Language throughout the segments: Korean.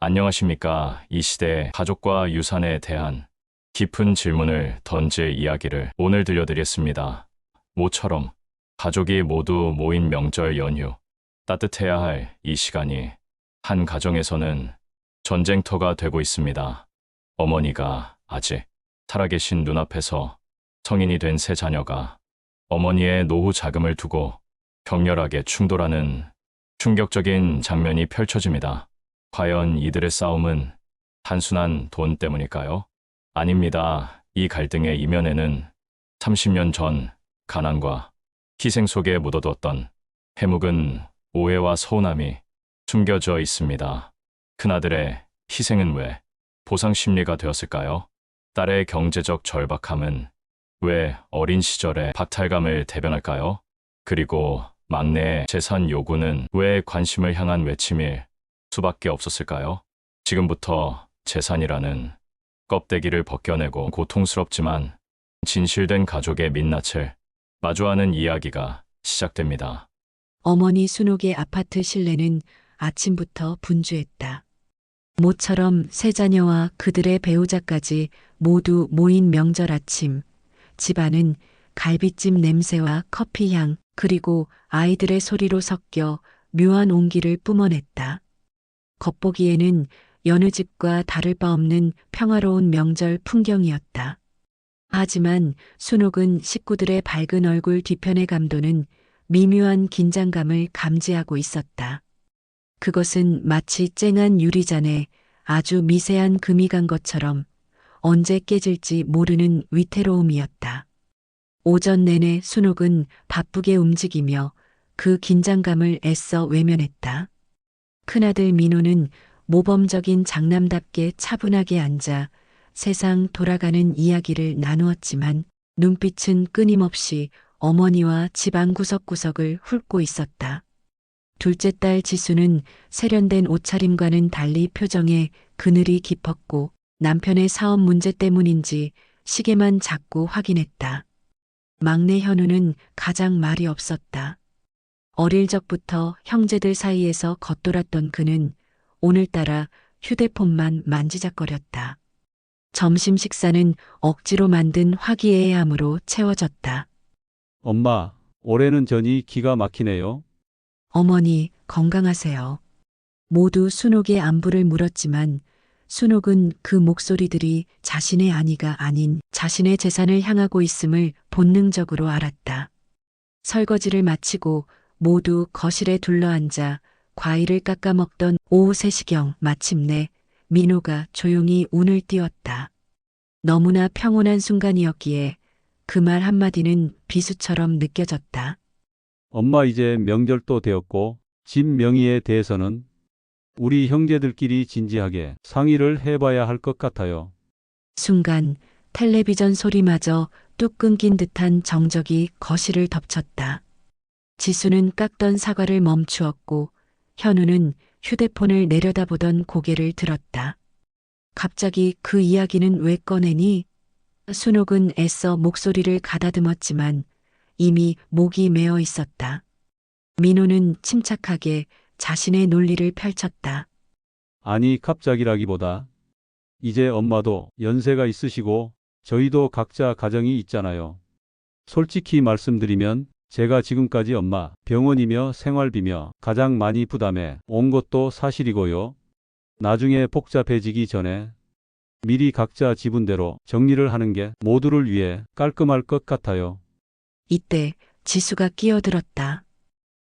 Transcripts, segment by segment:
안녕하십니까. 이 시대의 가족과 유산에 대한 깊은 질문을 던질 이야기를 오늘 들려드리겠습니다. 모처럼 가족이 모두 모인 명절 연휴, 따뜻해야 할 이 시간이 한 가정에서는 전쟁터가 되고 있습니다. 어머니가 아직 살아계신 눈앞에서 성인이 된 세 자녀가 어머니의 노후 자금을 두고 격렬하게 충돌하는 충격적인 장면이 펼쳐집니다. 과연 이들의 싸움은 단순한 돈 때문일까요? 아닙니다. 이 갈등의 이면에는 30년 전 가난과 희생 속에 묻어두었던 해묵은 오해와 서운함이 숨겨져 있습니다. 큰아들의 희생은 왜 보상 심리가 되었을까요? 딸의 경제적 절박함은 왜 어린 시절의 박탈감을 대변할까요? 그리고 막내의 재산 요구는 왜 관심을 향한 외침일 수밖에 없었을까요? 지금부터 재산이라는 껍데기를 벗겨내고 고통스럽지만 진실된 가족의 민낯을 마주하는 이야기가 시작됩니다. 어머니 순옥의 아파트 실내는 아침부터 분주했다. 모처럼 세 자녀와 그들의 배우자까지 모두 모인 명절 아침, 집안은 갈비찜 냄새와 커피향 그리고 아이들의 소리로 섞여 묘한 온기를 뿜어냈다. 겉보기에는 여느 집과 다를 바 없는 평화로운 명절 풍경이었다. 하지만 순옥은 식구들의 밝은 얼굴 뒤편에 감도는 미묘한 긴장감을 감지하고 있었다. 그것은 마치 쨍한 유리잔에 아주 미세한 금이 간 것처럼 언제 깨질지 모르는 위태로움이었다. 오전 내내 순옥은 바쁘게 움직이며 그 긴장감을 애써 외면했다. 큰아들 민호는 모범적인 장남답게 차분하게 앉아 세상 돌아가는 이야기를 나누었지만 눈빛은 끊임없이 어머니와 집안 구석구석을 훑고 있었다. 둘째 딸 지수는 세련된 옷차림과는 달리 표정에 그늘이 깊었고 남편의 사업 문제 때문인지 시계만 자꾸 확인했다. 막내 현우는 가장 말이 없었다. 어릴 적부터 형제들 사이에서 겉돌았던 그는 오늘따라 휴대폰만 만지작거렸다. 점심 식사는 억지로 만든 화기애애함으로 채워졌다. 엄마, 올해는 전이 기가 막히네요. 어머니 건강하세요. 모두 순옥의 안부를 물었지만 순옥은 그 목소리들이 자신의 아니가 아닌 자신의 재산을 향하고 있음을 본능적으로 알았다. 설거지를 마치고 모두 거실에 둘러앉아 과일을 깎아 먹던 오후 3시경 마침내 민호가 조용히 운을 띄웠다. 너무나 평온한 순간이었기에 그 말 한마디는 비수처럼 느껴졌다. 엄마 이제 명절도 되었고 집 명의에 대해서는 우리 형제들끼리 진지하게 상의를 해봐야 할 것 같아요. 순간 텔레비전 소리마저 뚝 끊긴 듯한 정적이 거실을 덮쳤다. 지수는 깎던 사과를 멈추었고 현우는 휴대폰을 내려다보던 고개를 들었다. 갑자기 그 이야기는 왜 꺼내니? 순옥은 애써 목소리를 가다듬었지만 이미 목이 메어 있었다. 민호는 침착하게 자신의 논리를 펼쳤다. 아니 갑자기라기보다 이제 엄마도 연세가 있으시고 저희도 각자 가정이 있잖아요. 솔직히 말씀드리면 제가 지금까지 엄마 병원이며 생활비며 가장 많이 부담해 온 것도 사실이고요. 나중에 복잡해지기 전에 미리 각자 지분대로 정리를 하는 게 모두를 위해 깔끔할 것 같아요. 이때 지수가 끼어들었다.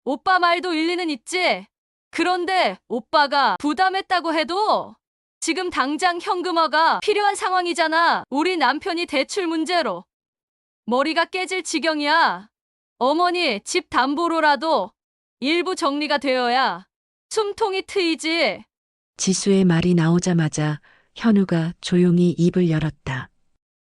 오빠 말도 일리는 있지. 그런데 오빠가 부담했다고 해도 지금 당장 현금화가 필요한 상황이잖아. 우리 남편이 대출 문제로 머리가 깨질 지경이야. 어머니 집 담보로라도 일부 정리가 되어야 숨통이 트이지. 지수의 말이 나오자마자 현우가 조용히 입을 열었다.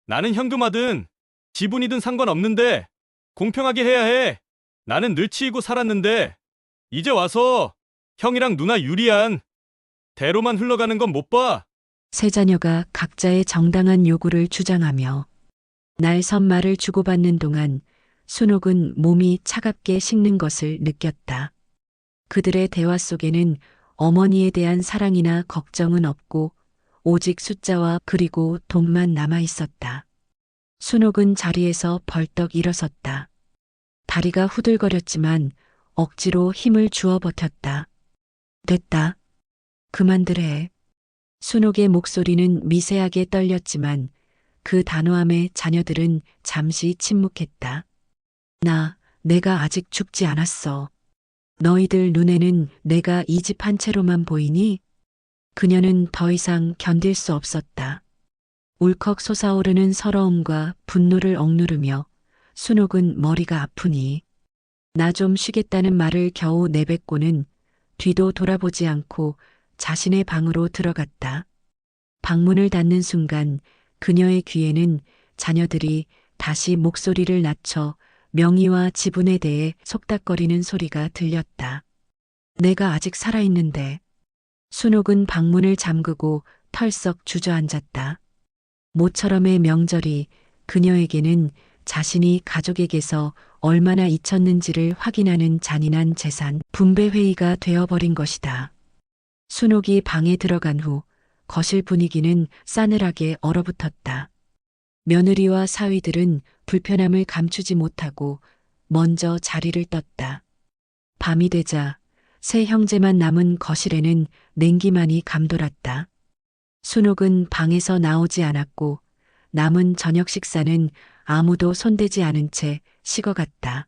나는 현금화든 지분이든 상관없는데 공평하게 해야 해. 나는 늘 치이고 살았는데 이제 와서 형이랑 누나 유리한 대로만 흘러가는 건 못 봐. 세 자녀가 각자의 정당한 요구를 주장하며 날 선말을 주고받는 동안 순옥은 몸이 차갑게 식는 것을 느꼈다. 그들의 대화 속에는 어머니에 대한 사랑이나 걱정은 없고 오직 숫자와 그리고 돈만 남아 있었다. 순옥은 자리에서 벌떡 일어섰다. 다리가 후들거렸지만 억지로 힘을 주어 버텼다. 됐다. 그만들 해. 순옥의 목소리는 미세하게 떨렸지만 그 단호함에 자녀들은 잠시 침묵했다. 내가 아직 죽지 않았어. 너희들 눈에는 내가 이 집 한 채로만 보이니? 그녀는 더 이상 견딜 수 없었다. 울컥 솟아오르는 서러움과 분노를 억누르며 순옥은 머리가 아프니 나 좀 쉬겠다는 말을 겨우 내뱉고는 뒤도 돌아보지 않고 자신의 방으로 들어갔다. 방문을 닫는 순간 그녀의 귀에는 자녀들이 다시 목소리를 낮춰 명의와 지분에 대해 속닥거리는 소리가 들렸다. 내가 아직 살아있는데. 순옥은 방문을 잠그고 털썩 주저앉았다. 모처럼의 명절이 그녀에게는 자신이 가족에게서 얼마나 잊혔는지를 확인하는 잔인한 재산 분배 회의가 되어버린 것이다. 순옥이 방에 들어간 후 거실 분위기는 싸늘하게 얼어붙었다. 며느리와 사위들은 불편함을 감추지 못하고 먼저 자리를 떴다. 밤이 되자 세 형제만 남은 거실에는 냉기만이 감돌았다. 순옥은 방에서 나오지 않았고 남은 저녁 식사는 아무도 손대지 않은 채 식어갔다.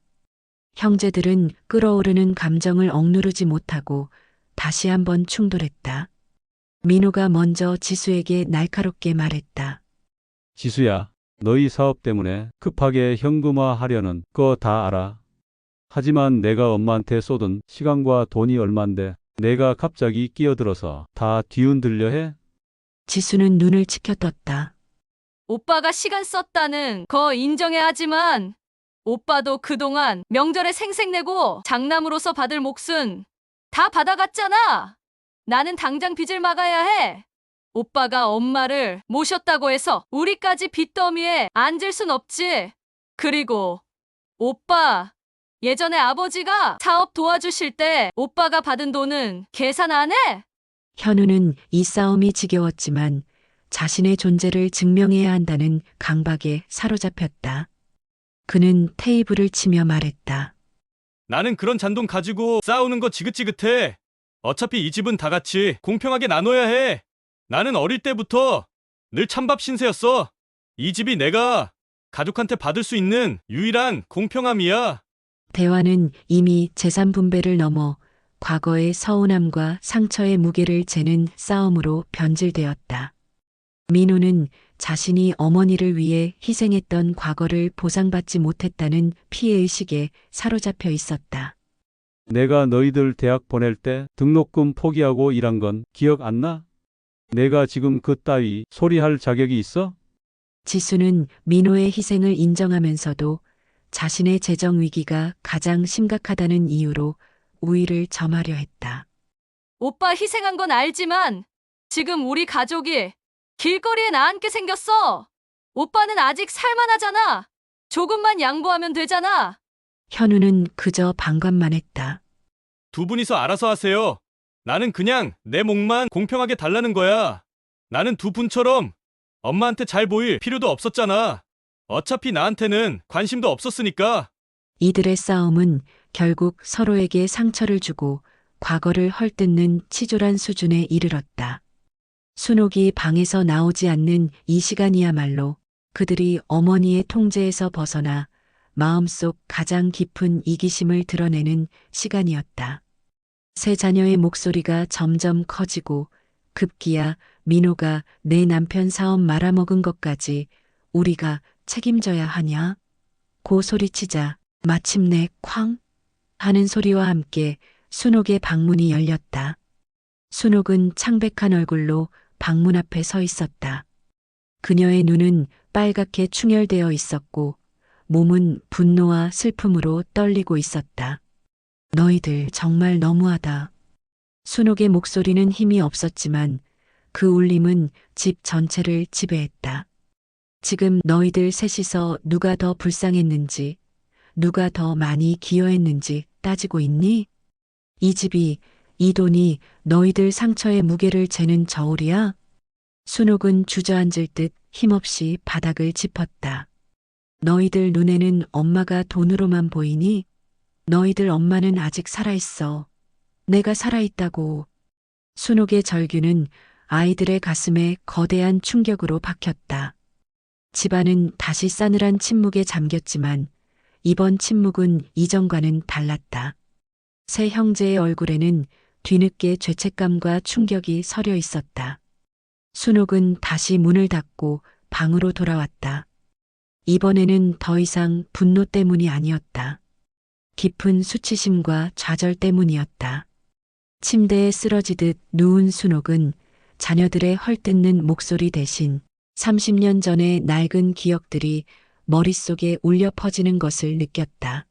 형제들은 끓어오르는 감정을 억누르지 못하고 다시 한번 충돌했다. 민호가 먼저 지수에게 날카롭게 말했다. 지수야, 너희 사업 때문에 급하게 현금화하려는 거 다 알아. 하지만 내가 엄마한테 쏟은 시간과 돈이 얼만데 내가 갑자기 끼어들어서 다 뒤흔들려 해? 지수는 눈을 치켜떴다. 오빠가 시간 썼다는 거 인정해야 하지만 오빠도 그동안 명절에 생색내고 장남으로서 받을 몫은 다 받아갔잖아. 나는 당장 빚을 막아야 해. 오빠가 엄마를 모셨다고 해서 우리까지 빚더미에 앉을 순 없지. 그리고 오빠, 예전에 아버지가 사업 도와주실 때 오빠가 받은 돈은 계산 안 해? 현우는 이 싸움이 지겨웠지만 자신의 존재를 증명해야 한다는 강박에 사로잡혔다. 그는 테이블을 치며 말했다. 나는 그런 잔돈 가지고 싸우는 거 지긋지긋해. 어차피 이 집은 다 같이 공평하게 나눠야 해. 나는 어릴 때부터 늘 찬밥 신세였어. 이 집이 내가 가족한테 받을 수 있는 유일한 공평함이야. 대화는 이미 재산 분배를 넘어 과거의 서운함과 상처의 무게를 재는 싸움으로 변질되었다. 민호는 자신이 어머니를 위해 희생했던 과거를 보상받지 못했다는 피해의식에 사로잡혀 있었다. 내가 너희들 대학 보낼 때 등록금 포기하고 일한 건 기억 안 나? 내가 지금 그 따위 소리할 자격이 있어? 지수는 민호의 희생을 인정하면서도 자신의 재정 위기가 가장 심각하다는 이유로 우위를 점하려 했다. 오빠 희생한 건 알지만 지금 우리 가족이 길거리에 나앉게 생겼어. 오빠는 아직 살만하잖아. 조금만 양보하면 되잖아. 현우는 그저 방관만 했다. 두 분이서 알아서 하세요. 나는 그냥 내 몫만 공평하게 달라는 거야. 나는 두 분처럼 엄마한테 잘 보일 필요도 없었잖아. 어차피 나한테는 관심도 없었으니까. 이들의 싸움은 결국 서로에게 상처를 주고 과거를 헐뜯는 치졸한 수준에 이르렀다. 순옥이 방에서 나오지 않는 이 시간이야말로 그들이 어머니의 통제에서 벗어나 마음속 가장 깊은 이기심을 드러내는 시간이었다. 세 자녀의 목소리가 점점 커지고 급기야 민호가 내 남편 사업 말아먹은 것까지 우리가 책임져야 하냐? 고 소리치자 마침내 쾅 하는 소리와 함께 순옥의 방문이 열렸다. 순옥은 창백한 얼굴로 방문 앞에 서 있었다. 그녀의 눈은 빨갛게 충혈되어 있었고 몸은 분노와 슬픔으로 떨리고 있었다. 너희들 정말 너무하다. 순옥의 목소리는 힘이 없었지만 그 울림은 집 전체를 지배했다. 지금 너희들 셋이서 누가 더 불쌍했는지, 누가 더 많이 기여했는지 따지고 있니? 이 집이 이 돈이 너희들 상처의 무게를 재는 저울이야? 순옥은 주저앉을 듯 힘없이 바닥을 짚었다. 너희들 눈에는 엄마가 돈으로만 보이니? 너희들 엄마는 아직 살아있어. 내가 살아있다고. 순옥의 절규는 아이들의 가슴에 거대한 충격으로 박혔다. 집안은 다시 싸늘한 침묵에 잠겼지만 이번 침묵은 이전과는 달랐다. 세 형제의 얼굴에는 뒤늦게 죄책감과 충격이 서려 있었다. 순옥은 다시 문을 닫고 방으로 돌아왔다. 이번에는 더 이상 분노 때문이 아니었다. 깊은 수치심과 좌절 때문이었다. 침대에 쓰러지듯 누운 순옥은 자녀들의 헐뜯는 목소리 대신 30년 전의 낡은 기억들이 머릿속에 울려 퍼지는 것을 느꼈다.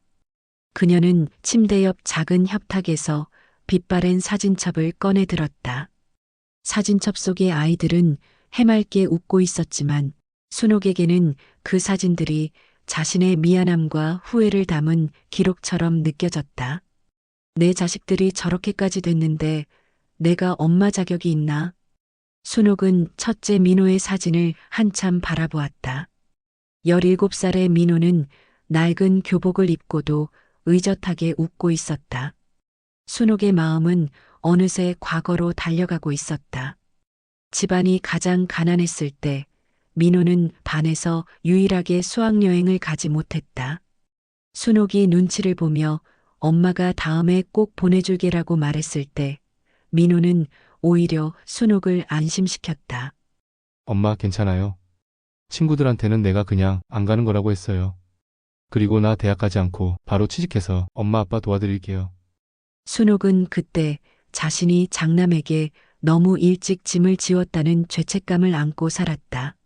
그녀는 침대 옆 작은 협탁에서 빛바랜 사진첩을 꺼내 들었다. 사진첩 속의 아이들은 해맑게 웃고 있었지만 순옥에게는 그 사진들이 자신의 미안함과 후회를 담은 기록처럼 느껴졌다. 내 자식들이 저렇게까지 됐는데 내가 엄마 자격이 있나? 순옥은 첫째 민호의 사진을 한참 바라보았다. 17살의 민호는 낡은 교복을 입고도 의젓하게 웃고 있었다. 순옥의 마음은 어느새 과거로 달려가고 있었다. 집안이 가장 가난했을 때 민호는 반에서 유일하게 수학여행을 가지 못했다. 순옥이 눈치를 보며 엄마가 다음에 꼭 보내줄게라고 말했을 때 민호는 오히려 순옥을 안심시켰다. 엄마 괜찮아요. 친구들한테는 내가 그냥 안 가는 거라고 했어요. 그리고 나 대학 가지 않고 바로 취직해서 엄마 아빠 도와드릴게요. 순옥은 그때 자신이 장남에게 너무 일찍 짐을 지웠다는 죄책감을 안고 살았다.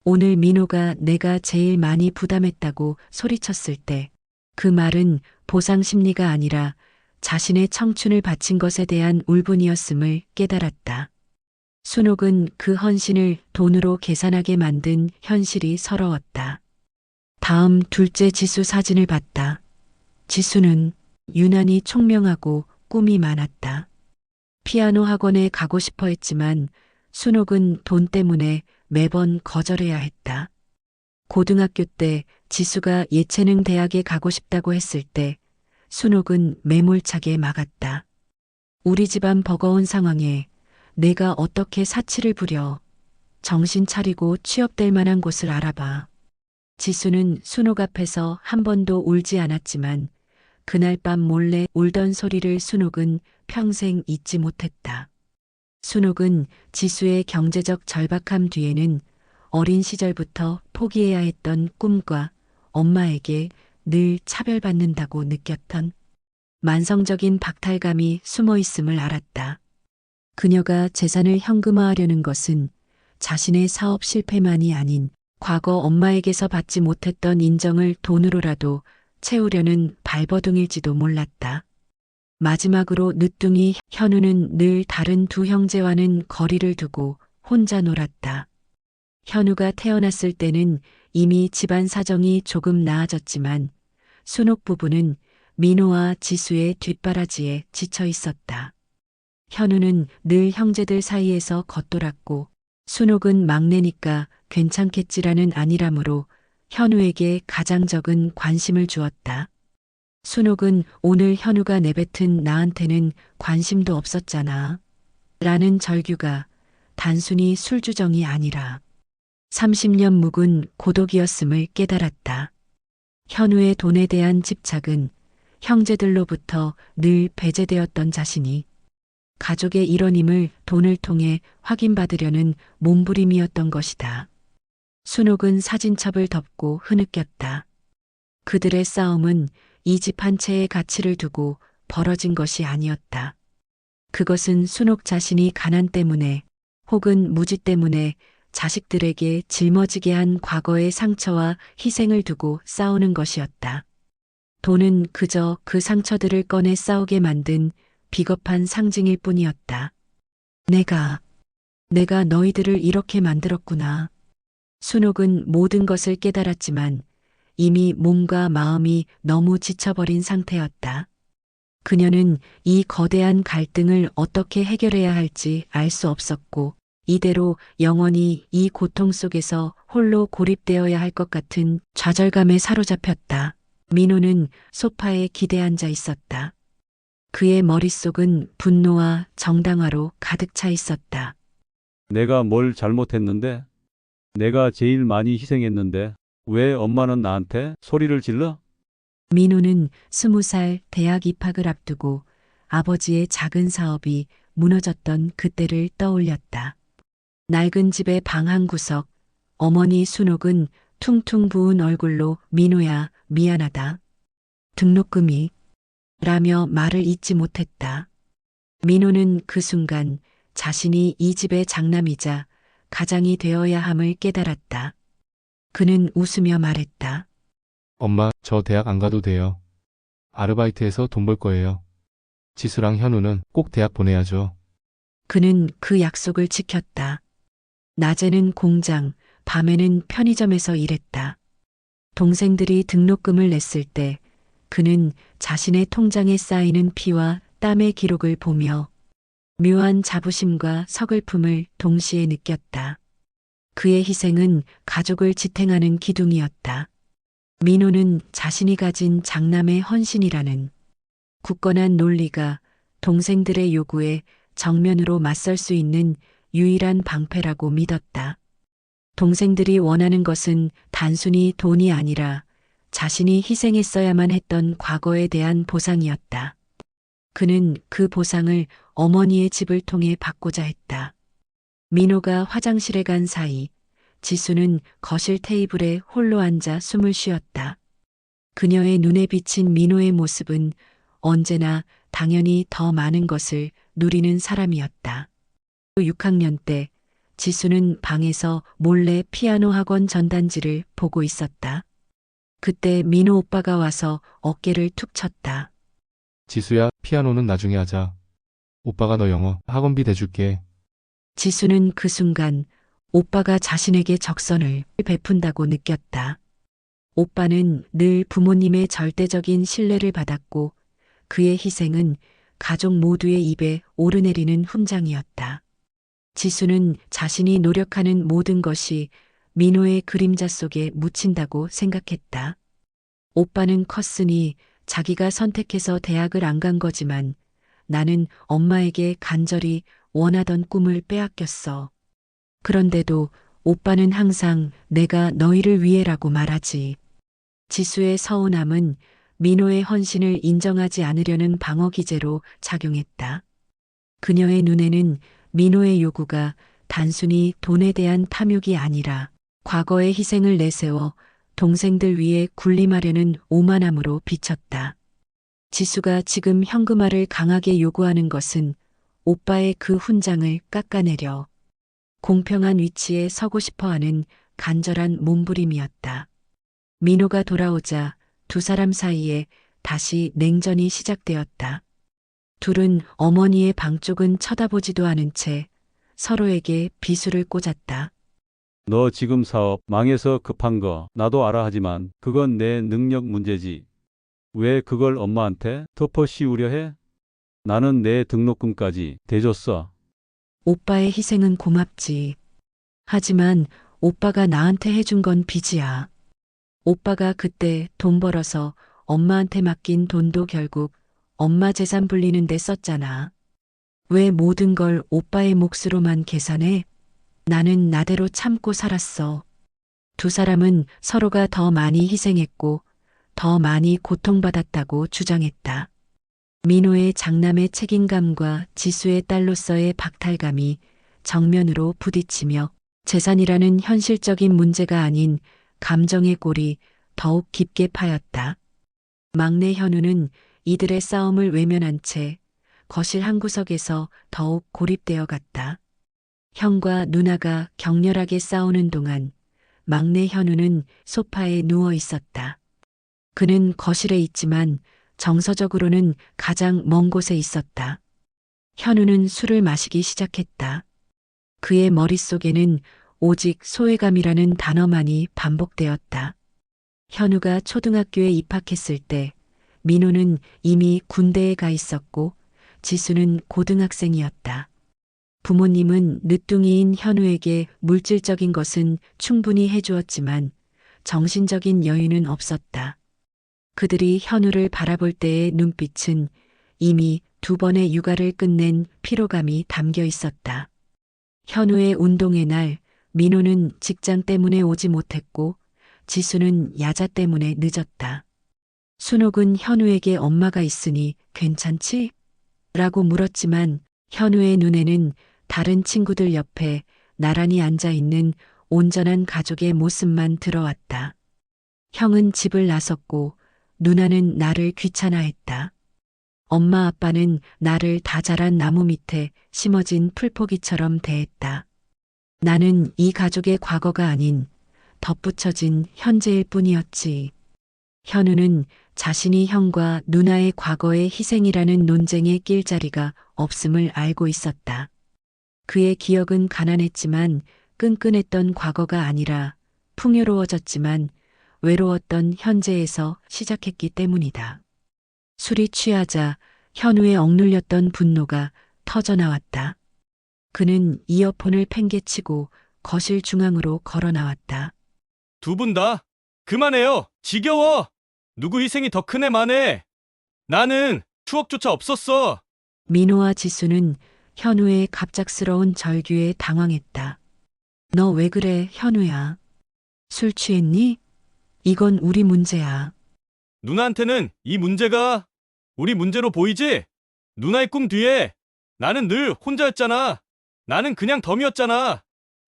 오늘 민호가 내가 제일 많이 부담했다고 소리쳤을 때 그 말은 보상 심리가 아니라 자신의 청춘을 바친 것에 대한 울분이었음을 깨달았다. 순옥은 그 헌신을 돈으로 계산하게 만든 현실이 서러웠다. 다음 둘째 지수 사진을 봤다. 지수는 유난히 총명하고 꿈이 많았다. 피아노 학원에 가고 싶어 했지만 순옥은 돈 때문에 매번 거절해야 했다. 고등학교 때 지수가 예체능 대학에 가고 싶다고 했을 때 순옥은 매몰차게 막았다. 우리 집안 버거운 상황에 내가 어떻게 사치를 부려. 정신 차리고 취업될 만한 곳을 알아봐. 지수는 순옥 앞에서 한 번도 울지 않았지만 그날 밤 몰래 울던 소리를 순옥은 평생 잊지 못했다. 순옥은 지수의 경제적 절박함 뒤에는 어린 시절부터 포기해야 했던 꿈과 엄마에게 늘 차별받는다고 느꼈던 만성적인 박탈감이 숨어 있음을 알았다. 그녀가 재산을 현금화하려는 것은 자신의 사업 실패만이 아닌 과거 엄마에게서 받지 못했던 인정을 돈으로라도 채우려는 발버둥일지도 몰랐다. 마지막으로 늦둥이 현우는 늘 다른 두 형제와는 거리를 두고 혼자 놀았다. 현우가 태어났을 때는 이미 집안 사정이 조금 나아졌지만 순옥 부부는 민호와 지수의 뒷바라지에 지쳐 있었다. 현우는 늘 형제들 사이에서 겉돌았고 순옥은 막내니까 괜찮겠지라는 안일함으로 현우에게 가장 적은 관심을 주었다. 순옥은 오늘 현우가 내뱉은 나한테는 관심도 없었잖아. 라는 절규가 단순히 술주정이 아니라 30년 묵은 고독이었음을 깨달았다. 현우의 돈에 대한 집착은 형제들로부터 늘 배제되었던 자신이 가족의 일원임을 돈을 통해 확인받으려는 몸부림이었던 것이다. 순옥은 사진첩을 덮고 흐느꼈다. 그들의 싸움은 이 집 한 채의 가치를 두고 벌어진 것이 아니었다. 그것은 순옥 자신이 가난 때문에 혹은 무지 때문에 자식들에게 짊어지게 한 과거의 상처와 희생을 두고 싸우는 것이었다. 돈은 그저 그 상처들을 꺼내 싸우게 만든 비겁한 상징일 뿐이었다. 내가 너희들을 이렇게 만들었구나. 순옥은 모든 것을 깨달았지만 이미 몸과 마음이 너무 지쳐버린 상태였다. 그녀는 이 거대한 갈등을 어떻게 해결해야 할지 알 수 없었고, 이대로 영원히 이 고통 속에서 홀로 고립되어야 할 것 같은 좌절감에 사로잡혔다. 민호는 소파에 기대앉아 있었다. 그의 머릿속은 분노와 정당화로 가득 차 있었다. 내가 뭘 잘못했는데? 내가 제일 많이 희생했는데 왜 엄마는 나한테 소리를 질러? 민호는 20살 대학 입학을 앞두고 아버지의 작은 사업이 무너졌던 그때를 떠올렸다. 낡은 집의 방 한 구석, 어머니 순옥은 퉁퉁 부은 얼굴로 민호야, 미안하다. 등록금이 라며 말을 잇지 못했다. 민호는 그 순간 자신이 이 집의 장남이자 가장이 되어야 함을 깨달았다. 그는 웃으며 말했다. 엄마, 저 대학 안 가도 돼요. 아르바이트해서 돈 벌 거예요. 지수랑 현우는 꼭 대학 보내야죠. 그는 그 약속을 지켰다. 낮에는 공장, 밤에는 편의점에서 일했다. 동생들이 등록금을 냈을 때 그는 자신의 통장에 쌓이는 피와 땀의 기록을 보며 묘한 자부심과 서글픔을 동시에 느꼈다. 그의 희생은 가족을 지탱하는 기둥이었다. 민호는 자신이 가진 장남의 헌신이라는 굳건한 논리가 동생들의 요구에 정면으로 맞설 수 있는 유일한 방패라고 믿었다. 동생들이 원하는 것은 단순히 돈이 아니라 자신이 희생했어야만 했던 과거에 대한 보상이었다. 그는 그 보상을 어머니의 집을 통해 받고자 했다. 민호가 화장실에 간 사이 지수는 거실 테이블에 홀로 앉아 숨을 쉬었다. 그녀의 눈에 비친 민호의 모습은 언제나 당연히 더 많은 것을 누리는 사람이었다. 6학년 때 지수는 방에서 몰래 피아노 학원 전단지를 보고 있었다. 그때 민호 오빠가 와서 어깨를 툭 쳤다. 지수야, 피아노는 나중에 하자. 오빠가 너 영어 학원비 대줄게. 지수는 그 순간 오빠가 자신에게 적선을 베푼다고 느꼈다. 오빠는 늘 부모님의 절대적인 신뢰를 받았고 그의 희생은 가족 모두의 입에 오르내리는 훈장이었다. 지수는 자신이 노력하는 모든 것이 민호의 그림자 속에 묻힌다고 생각했다. 오빠는 컸으니 자기가 선택해서 대학을 안 간 거지만 나는 엄마에게 간절히 원하던 꿈을 빼앗겼어. 그런데도 오빠는 항상 내가 너희를 위해라고 말하지. 지수의 서운함은 민호의 헌신을 인정하지 않으려는 방어 기제로 작용했다. 그녀의 눈에는 민호의 요구가 단순히 돈에 대한 탐욕이 아니라 과거의 희생을 내세워 동생들 위에 군림하려는 오만함으로 비쳤다. 지수가 지금 현금화를 강하게 요구하는 것은 오빠의 그 훈장을 깎아내려 공평한 위치에 서고 싶어하는 간절한 몸부림이었다. 민호가 돌아오자 두 사람 사이에 다시 냉전이 시작되었다. 둘은 어머니의 방 쪽은 쳐다보지도 않은 채 서로에게 비수를 꽂았다. 너 지금 사업 망해서 급한 거 나도 알아 하지만 그건 내 능력 문제지. 왜 그걸 엄마한테 덮어 씌우려 해? 나는 내 등록금까지 대줬어. 오빠의 희생은 고맙지. 하지만 오빠가 나한테 해준 건 빚이야. 오빠가 그때 돈 벌어서 엄마한테 맡긴 돈도 결국 엄마 재산 불리는 데 썼잖아. 왜 모든 걸 오빠의 몫으로만 계산해? 나는 나대로 참고 살았어. 두 사람은 서로가 더 많이 희생했고 더 많이 고통받았다고 주장했다. 민호의 장남의 책임감과 지수의 딸로서의 박탈감이 정면으로 부딪히며 재산이라는 현실적인 문제가 아닌 감정의 골이 더욱 깊게 파였다. 막내 현우는 이들의 싸움을 외면한 채 거실 한 구석에서 더욱 고립되어 갔다. 형과 누나가 격렬하게 싸우는 동안 막내 현우는 소파에 누워 있었다. 그는 거실에 있지만 정서적으로는 가장 먼 곳에 있었다. 현우는 술을 마시기 시작했다. 그의 머릿속에는 오직 소외감이라는 단어만이 반복되었다. 현우가 초등학교에 입학했을 때 민호는 이미 군대에 가 있었고 지수는 고등학생이었다. 부모님은 늦둥이인 현우에게 물질적인 것은 충분히 해주었지만 정신적인 여유는 없었다. 그들이 현우를 바라볼 때의 눈빛은 이미 2번의 육아를 끝낸 피로감이 담겨 있었다. 현우의 운동의 날, 민호는 직장 때문에 오지 못했고 지수는 야자 때문에 늦었다. 순옥은 현우에게 엄마가 있으니 괜찮지? 라고 물었지만 현우의 눈에는 다른 친구들 옆에 나란히 앉아 있는 온전한 가족의 모습만 들어왔다. 형은 집을 나섰고 누나는 나를 귀찮아했다. 엄마 아빠는 나를 다 자란 나무 밑에 심어진 풀포기처럼 대했다. 나는 이 가족의 과거가 아닌 덧붙여진 현재일 뿐이었지. 현우는 자신이 형과 누나의 과거의 희생이라는 논쟁에 낄 자리가 없음을 알고 있었다. 그의 기억은 가난했지만 끈끈했던 과거가 아니라 풍요로워졌지만 외로웠던 현재에서 시작했기 때문이다. 술이 취하자 현우의 억눌렸던 분노가 터져나왔다. 그는 이어폰을 팽개치고 거실 중앙으로 걸어 나왔다. 2분 다 그만해요. 지겨워. 누구 희생이 더 큰 애만해. 나는 추억조차 없었어. 민호와 지수는 현우의 갑작스러운 절규에 당황했다. 너 왜 그래, 현우야? 술 취했니? 이건 우리 문제야. 누나한테는 이 문제가 우리 문제로 보이지? 누나의 꿈 뒤에 나는 늘 혼자였잖아. 나는 그냥 덤이었잖아.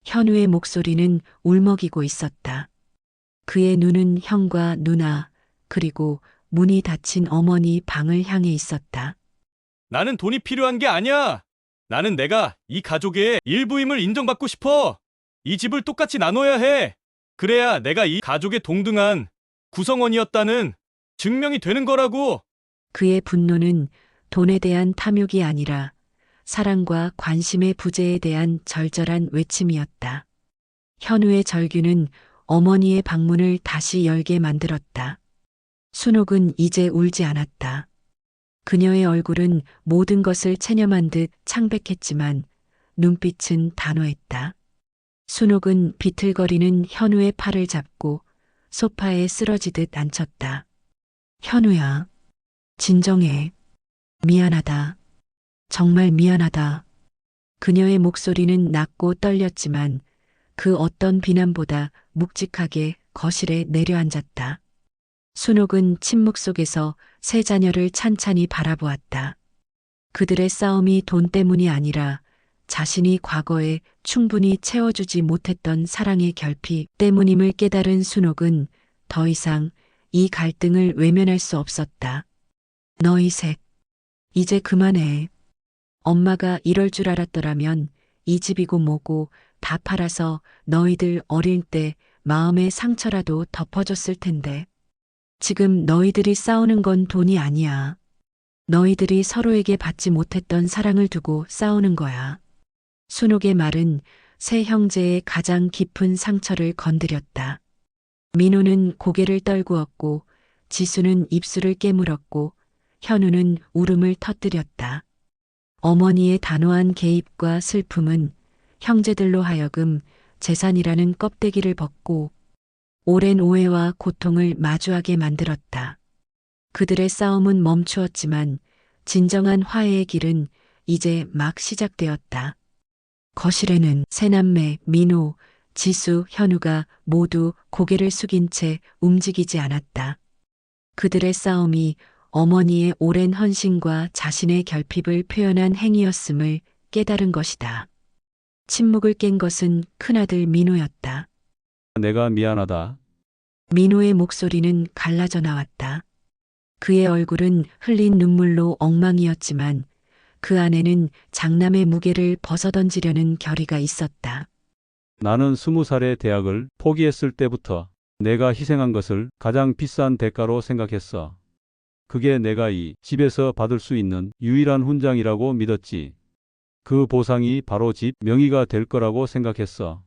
현우의 목소리는 울먹이고 있었다. 그의 눈은 형과 누나, 그리고 문이 닫힌 어머니 방을 향해 있었다. 나는 돈이 필요한 게 아니야. 나는 내가 이 가족의 일부임을 인정받고 싶어. 이 집을 똑같이 나눠야 해. 그래야 내가 이 가족의 동등한 구성원이었다는 증명이 되는 거라고. 그의 분노는 돈에 대한 탐욕이 아니라 사랑과 관심의 부재에 대한 절절한 외침이었다. 현우의 절규는 어머니의 방문을 다시 열게 만들었다. 순옥은 이제 울지 않았다. 그녀의 얼굴은 모든 것을 체념한 듯 창백했지만 눈빛은 단호했다. 순옥은 비틀거리는 현우의 팔을 잡고 소파에 쓰러지듯 앉혔다. 현우야, 진정해. 미안하다. 정말 미안하다. 그녀의 목소리는 낮고 떨렸지만 그 어떤 비난보다 묵직하게 거실에 내려앉았다. 순옥은 침묵 속에서 세 자녀를 찬찬히 바라보았다. 그들의 싸움이 돈 때문이 아니라 자신이 과거에 충분히 채워주지 못했던 사랑의 결핍 때문임을 깨달은 순옥은 더 이상 이 갈등을 외면할 수 없었다. 너희 셋, 이제 그만해. 엄마가 이럴 줄 알았더라면 이 집이고 뭐고 다 팔아서 너희들 어릴 때 마음의 상처라도 덮어줬을 텐데. 지금 너희들이 싸우는 건 돈이 아니야. 너희들이 서로에게 받지 못했던 사랑을 두고 싸우는 거야. 순옥의 말은 세 형제의 가장 깊은 상처를 건드렸다. 민호는 고개를 떨구었고 지수는 입술을 깨물었고 현우는 울음을 터뜨렸다. 어머니의 단호한 개입과 슬픔은 형제들로 하여금 재산이라는 껍데기를 벗고 오랜 오해와 고통을 마주하게 만들었다. 그들의 싸움은 멈추었지만 진정한 화해의 길은 이제 막 시작되었다. 거실에는 세 남매 민호, 지수, 현우가 모두 고개를 숙인 채 움직이지 않았다. 그들의 싸움이 어머니의 오랜 헌신과 자신의 결핍을 표현한 행위였음을 깨달은 것이다. 침묵을 깬 것은 큰아들 민호였다. 내가 미안하다. 민호의 목소리는 갈라져 나왔다. 그의 얼굴은 흘린 눈물로 엉망이었지만 그 안에는 장남의 무게를 벗어던지려는 결의가 있었다. 나는 20살에 대학을 포기했을 때부터 내가 희생한 것을 가장 비싼 대가로 생각했어. 그게 내가 이 집에서 받을 수 있는 유일한 훈장이라고 믿었지. 그 보상이 바로 집 명의가 될 거라고 생각했어.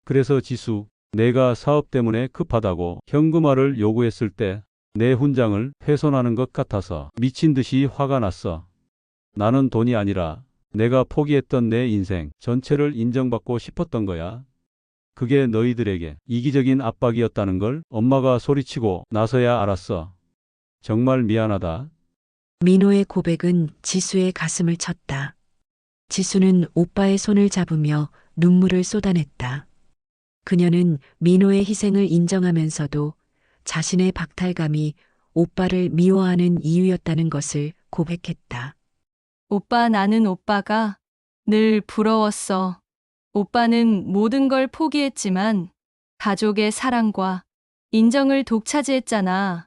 그래서 지수, 내가 사업 때문에 급하다고 현금화를 요구했을 때 내 훈장을 훼손하는 것 같아서 미친 듯이 화가 났어. 나는 돈이 아니라 내가 포기했던 내 인생 전체를 인정받고 싶었던 거야. 그게 너희들에게 이기적인 압박이었다는 걸 엄마가 소리치고 나서야 알았어. 정말 미안하다. 민호의 고백은 지수의 가슴을 쳤다. 지수는 오빠의 손을 잡으며 눈물을 쏟아냈다. 그녀는 민호의 희생을 인정하면서도 자신의 박탈감이 오빠를 미워하는 이유였다는 것을 고백했다. 오빠, 나는 오빠가 늘 부러웠어. 오빠는 모든 걸 포기했지만 가족의 사랑과 인정을 독차지했잖아.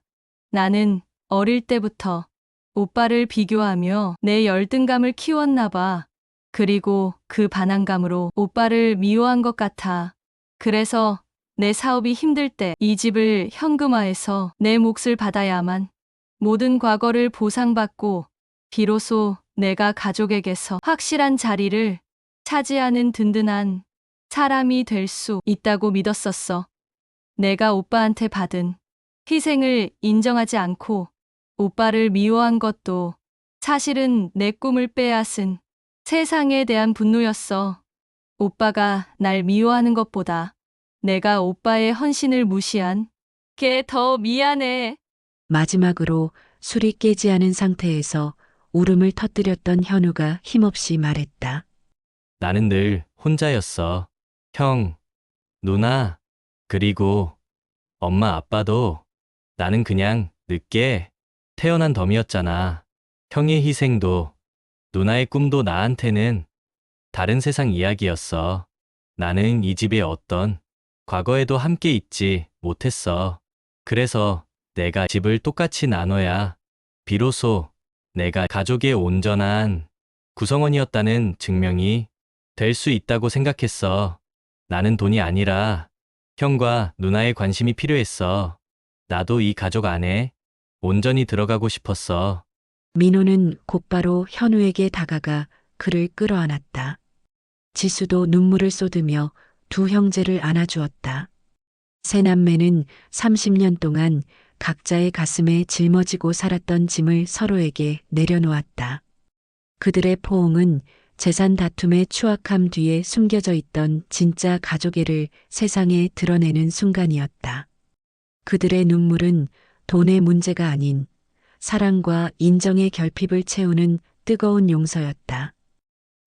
나는 어릴 때부터 오빠를 비교하며 내 열등감을 키웠나 봐. 그리고 그 반항감으로 오빠를 미워한 것 같아. 그래서 내 사업이 힘들 때 이 집을 현금화해서 내 몫을 받아야만 모든 과거를 보상받고 비로소 내가 가족에게서 확실한 자리를 차지하는 든든한 사람이 될 수 있다고 믿었었어. 내가 오빠한테 받은 희생을 인정하지 않고 오빠를 미워한 것도 사실은 내 꿈을 빼앗은 세상에 대한 분노였어. 오빠가 날 미워하는 것보다 내가 오빠의 헌신을 무시한 게 더 미안해. 마지막으로 술이 깨지 않은 상태에서 울음을 터뜨렸던 현우가 힘없이 말했다. 나는 늘 혼자였어. 형, 누나, 그리고 엄마 아빠도 나는 그냥 늦게 태어난 덤이었잖아. 형의 희생도 누나의 꿈도 나한테는 다른 세상 이야기였어. 나는 이 집의 어떤 과거에도 함께 있지 못했어. 그래서 내가 집을 똑같이 나눠야 비로소 내가 가족의 온전한 구성원이었다는 증명이 될 수 있다고 생각했어. 나는 돈이 아니라 형과 누나의 관심이 필요했어. 나도 이 가족 안에 온전히 들어가고 싶었어. 민호는 곧바로 현우에게 다가가 그를 끌어안았다. 지수도 눈물을 쏟으며 두 형제를 안아주었다. 세 남매는 30년 동안 각자의 가슴에 짊어지고 살았던 짐을 서로에게 내려놓았다. 그들의 포옹은 재산 다툼의 추악함 뒤에 숨겨져 있던 진짜 가족애를 세상에 드러내는 순간이었다. 그들의 눈물은 돈의 문제가 아닌 사랑과 인정의 결핍을 채우는 뜨거운 용서였다.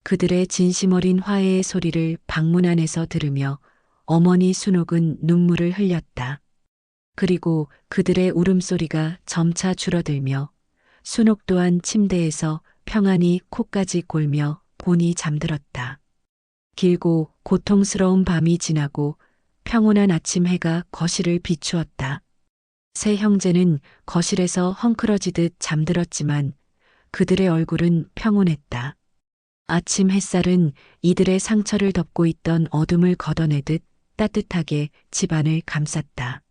그들의 진심 어린 화해의 소리를 방문 안에서 들으며 어머니 순옥은 눈물을 흘렸다. 그리고 그들의 울음소리가 점차 줄어들며 순옥 또한 침대에서 평안히 코까지 골며 곤히 잠들었다. 길고 고통스러운 밤이 지나고 평온한 아침 해가 거실을 비추었다. 세 형제는 거실에서 헝클어지듯 잠들었지만 그들의 얼굴은 평온했다. 아침 햇살은 이들의 상처를 덮고 있던 어둠을 걷어내듯 따뜻하게 집안을 감쌌다.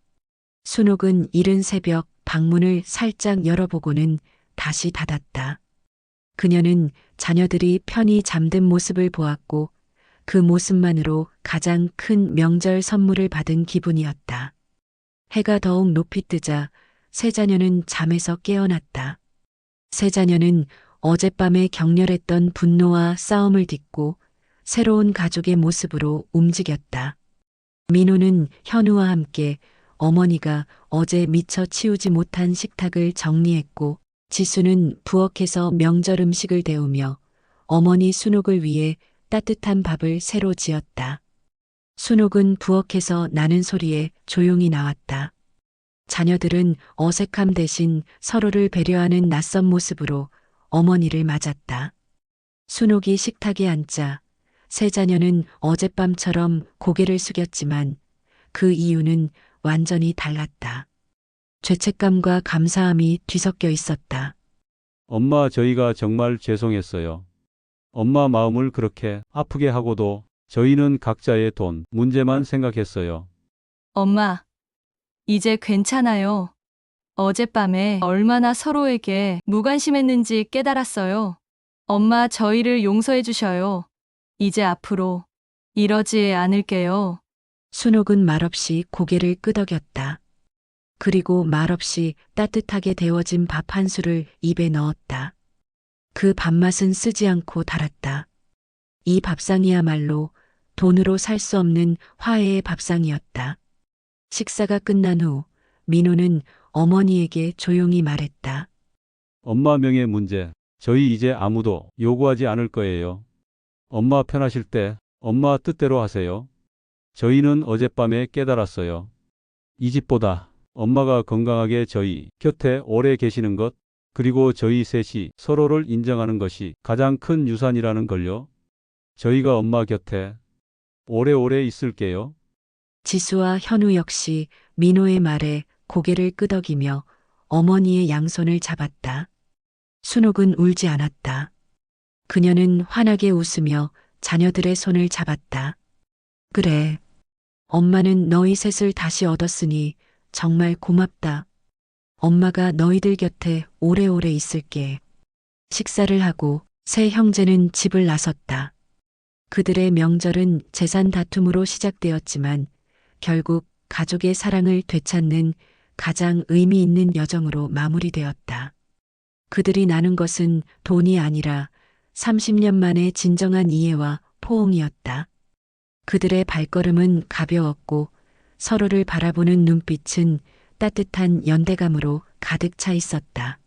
순옥은 이른 새벽 방문을 살짝 열어보고는 다시 닫았다. 그녀는 자녀들이 편히 잠든 모습을 보았고 그 모습만으로 가장 큰 명절 선물을 받은 기분이었다. 해가 더욱 높이 뜨자 세 자녀는 잠에서 깨어났다. 세 자녀는 어젯밤에 격렬했던 분노와 싸움을 딛고 새로운 가족의 모습으로 움직였다. 민호는 현우와 함께 어머니가 어제 미처 치우지 못한 식탁을 정리했고 지수는 부엌에서 명절 음식을 데우며 어머니 순옥을 위해 따뜻한 밥을 새로 지었다. 순옥은 부엌에서 나는 소리에 조용히 나왔다. 자녀들은 어색함 대신 서로를 배려하는 낯선 모습으로 어머니를 맞았다. 순옥이 식탁에 앉자 세 자녀는 어젯밤처럼 고개를 숙였지만 그 이유는 완전히 달랐다. 죄책감과 감사함이 뒤섞여 있었다. 엄마, 저희가 정말 죄송했어요. 엄마 마음을 그렇게 아프게 하고도 저희는 각자의 돈 문제만 생각했어요. 엄마, 이제 괜찮아요. 어젯밤에 얼마나 서로에게 무관심했는지 깨달았어요. 엄마, 저희를 용서해 주셔요. 이제 앞으로 이러지 않을게요. 순옥은 말없이 고개를 끄덕였다. 그리고 말없이 따뜻하게 데워진 밥 한 술을 입에 넣었다. 그 밥맛은 쓰지 않고 달았다. 이 밥상이야말로 돈으로 살 수 없는 화해의 밥상이었다. 식사가 끝난 후 민호는 어머니에게 조용히 말했다. 엄마 명예 문제, 저희 이제 아무도 요구하지 않을 거예요. 엄마 편하실 때 엄마 뜻대로 하세요. 저희는 어젯밤에 깨달았어요. 이 집보다 엄마가 건강하게 저희 곁에 오래 계시는 것, 그리고 저희 셋이 서로를 인정하는 것이 가장 큰 유산이라는 걸요. 저희가 엄마 곁에 오래오래 있을게요. 지수와 현우 역시 민호의 말에 고개를 끄덕이며 어머니의 양손을 잡았다. 순옥은 울지 않았다. 그녀는 환하게 웃으며 자녀들의 손을 잡았다. 그래. 엄마는 너희 셋을 다시 얻었으니 정말 고맙다. 엄마가 너희들 곁에 오래오래 있을게. 식사를 하고 세 형제는 집을 나섰다. 그들의 명절은 재산 다툼으로 시작되었지만 결국 가족의 사랑을 되찾는 가장 의미 있는 여정으로 마무리되었다. 그들이 나눈 것은 돈이 아니라 30년 만의 진정한 이해와 포옹이었다. 그들의 발걸음은 가벼웠고 서로를 바라보는 눈빛은 따뜻한 연대감으로 가득 차 있었다.